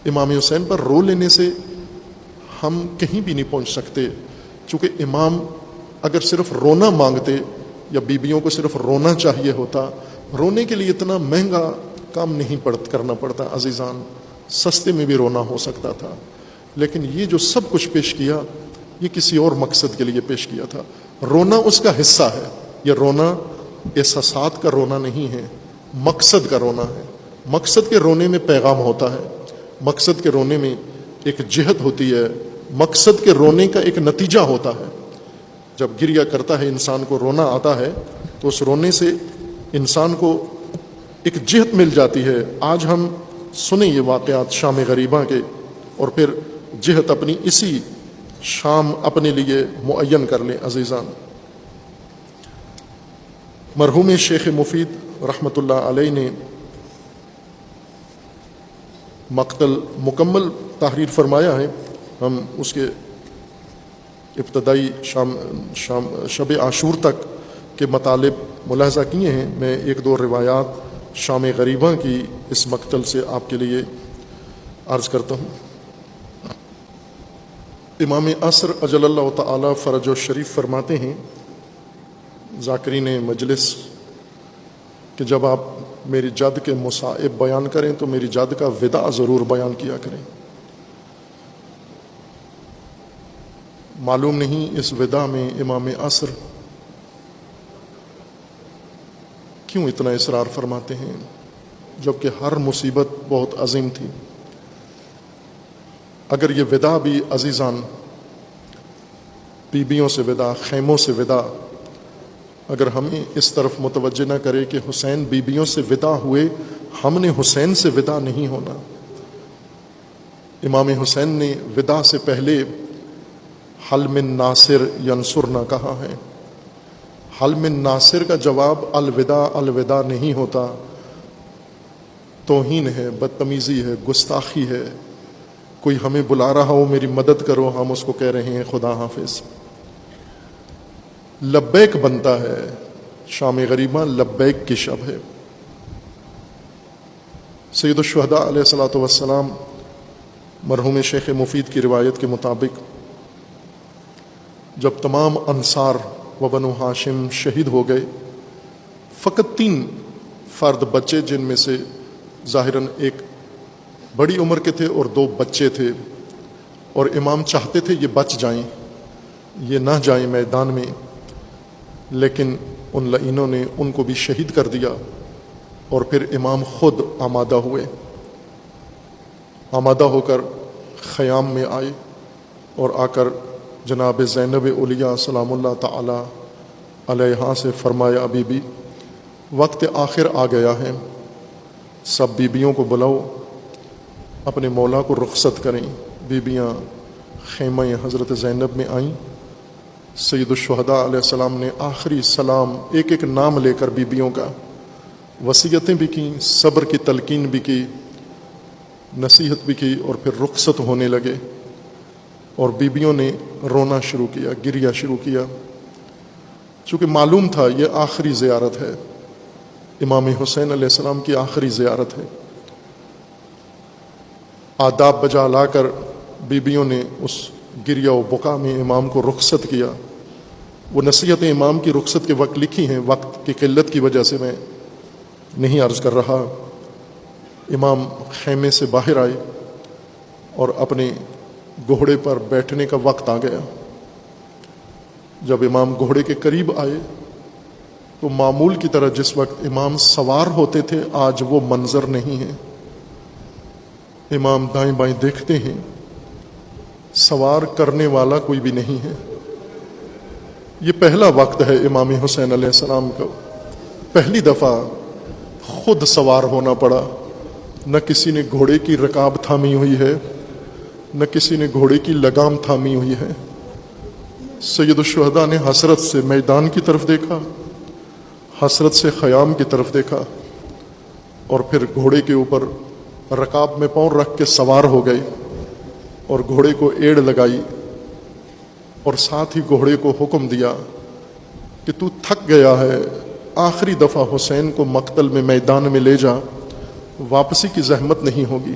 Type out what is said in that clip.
امام حسین پر رو لینے سے ہم کہیں بھی نہیں پہنچ سکتے، چونکہ امام اگر صرف رونا مانگتے یا بیویوں کو صرف رونا چاہیے ہوتا، رونے کے لیے اتنا مہنگا کام نہیں کرنا پڑتا عزیزان، سستے میں بھی رونا ہو سکتا تھا. لیکن یہ جو سب کچھ پیش کیا یہ کسی اور مقصد کے لیے پیش کیا تھا. رونا اس کا حصہ ہے، یہ رونا احساسات کا رونا نہیں ہے، مقصد کا رونا ہے. مقصد کے رونے میں پیغام ہوتا ہے، مقصد کے رونے میں ایک جہت ہوتی ہے، مقصد کے رونے کا ایک نتیجہ ہوتا ہے. جب گریہ کرتا ہے انسان کو رونا آتا ہے تو اس رونے سے انسان کو ایک جہت مل جاتی ہے. آج ہم سنیں یہ واقعات شام غریبہ کے، اور پھر جہت اپنی اسی شام اپنے لیے معین کر لیں عزیزان. مرحوم شیخ مفید رحمۃ اللہ علیہ نے مقتل مکمل تحریر فرمایا ہے. ہم اس کے ابتدائی شب عاشور تک کے مطالب ملاحظہ کیے ہیں. میں ایک دو روایات شام غریبہ کی اس مقتل سے آپ کے لیے عرض کرتا ہوں. امام عصر اجل اللہ تعالی فرج و شریف فرماتے ہیں ذاکرین مجلس کہ جب آپ میری جد کے مصائب بیان کریں تو میری جد کا وداع ضرور بیان کیا کریں. معلوم نہیں اس وداع میں امام عصر کیوں اتنا اصرار فرماتے ہیں، جبکہ ہر مصیبت بہت عظیم تھی. اگر یہ وداع بھی عزیزان بیویوں سے وداع، خیموں سے وداع، اگر ہمیں اس طرف متوجہ نہ کرے کہ حسین بیویوں سے وداع ہوئے، ہم نے حسین سے وداع نہیں ہونا. امام حسین نے وداع سے پہلے حل من ناصر ینصرنا کہا ہے. حل من ناصر کا جواب الوداع الوداع نہیں ہوتا، توہین ہے، بدتمیزی ہے، گستاخی ہے. کوئی ہمیں بلا رہا ہو میری مدد کرو، ہم اس کو کہہ رہے ہیں خدا حافظ. لبیک بنتا ہے. شام غریبہ لبیک کی شب ہے. سید الشہداء علیہ الصلوۃ والسلام مرحوم شیخ مفید کی روایت کے مطابق جب تمام انصار و بنو ہاشم شہید ہو گئے، فقط 3 فرد بچے، جن میں سے ظاہراً ایک بڑی عمر کے تھے اور 2 بچے تھے، اور امام چاہتے تھے یہ بچ جائیں، یہ نہ جائیں میدان میں، لیکن ان لعینوں نے ان کو بھی شہید کر دیا. اور پھر امام خود آمادہ ہوئے، آمادہ ہو کر خیام میں آئے اور آ کر جناب زینب علیہ سلام اللہ تعالی علیہا سے فرمایا بی بی وقت آخر آ گیا ہے، سب بیبیوں کو بلاؤ، اپنے مولا کو رخصت کریں. بیبیاں خیمہ حضرت زینب میں آئیں. سید الشہداء علیہ السلام نے آخری سلام ایک ایک نام لے کر بیبیوں کا وصیتیں بھی کیں، صبر کی تلقین بھی کی، نصیحت بھی کی، اور پھر رخصت ہونے لگے. اور بیبیوں نے رونا شروع کیا، گریہ شروع کیا، چونکہ معلوم تھا یہ آخری زیارت ہے، امام حسین علیہ السلام کی آخری زیارت ہے. آداب بجا لا کر بیبیوں نے اس گریہ و بکا میں امام کو رخصت کیا. وہ نصیحتیں امام کی رخصت کے وقت لکھی ہیں، وقت کی قلت کی وجہ سے میں نہیں عرض کر رہا. امام خیمے سے باہر آئے اور اپنے گھوڑے پر بیٹھنے کا وقت آ گیا. جب امام گھوڑے کے قریب آئے تو معمول کی طرح جس وقت امام سوار ہوتے تھے آج وہ منظر نہیں ہے. امام دائیں بائیں دیکھتے ہیں، سوار کرنے والا کوئی بھی نہیں ہے. یہ پہلا وقت ہے امام حسین علیہ السلام کو، پہلی دفعہ خود سوار ہونا پڑا. نہ کسی نے گھوڑے کی رکاب تھامی ہوئی ہے، نہ کسی نے گھوڑے کی لگام تھامی ہوئی ہے. سید الشہداء نے حسرت سے میدان کی طرف دیکھا، حسرت سے خیام کی طرف دیکھا، اور پھر گھوڑے کے اوپر رکاب میں پاؤں رکھ کے سوار ہو گئے اور گھوڑے کو ایڑ لگائی، اور ساتھ ہی گھوڑے کو حکم دیا کہ تو تھک گیا ہے، آخری دفعہ حسین کو مقتل میں میدان میں لے جا، واپسی کی زحمت نہیں ہوگی.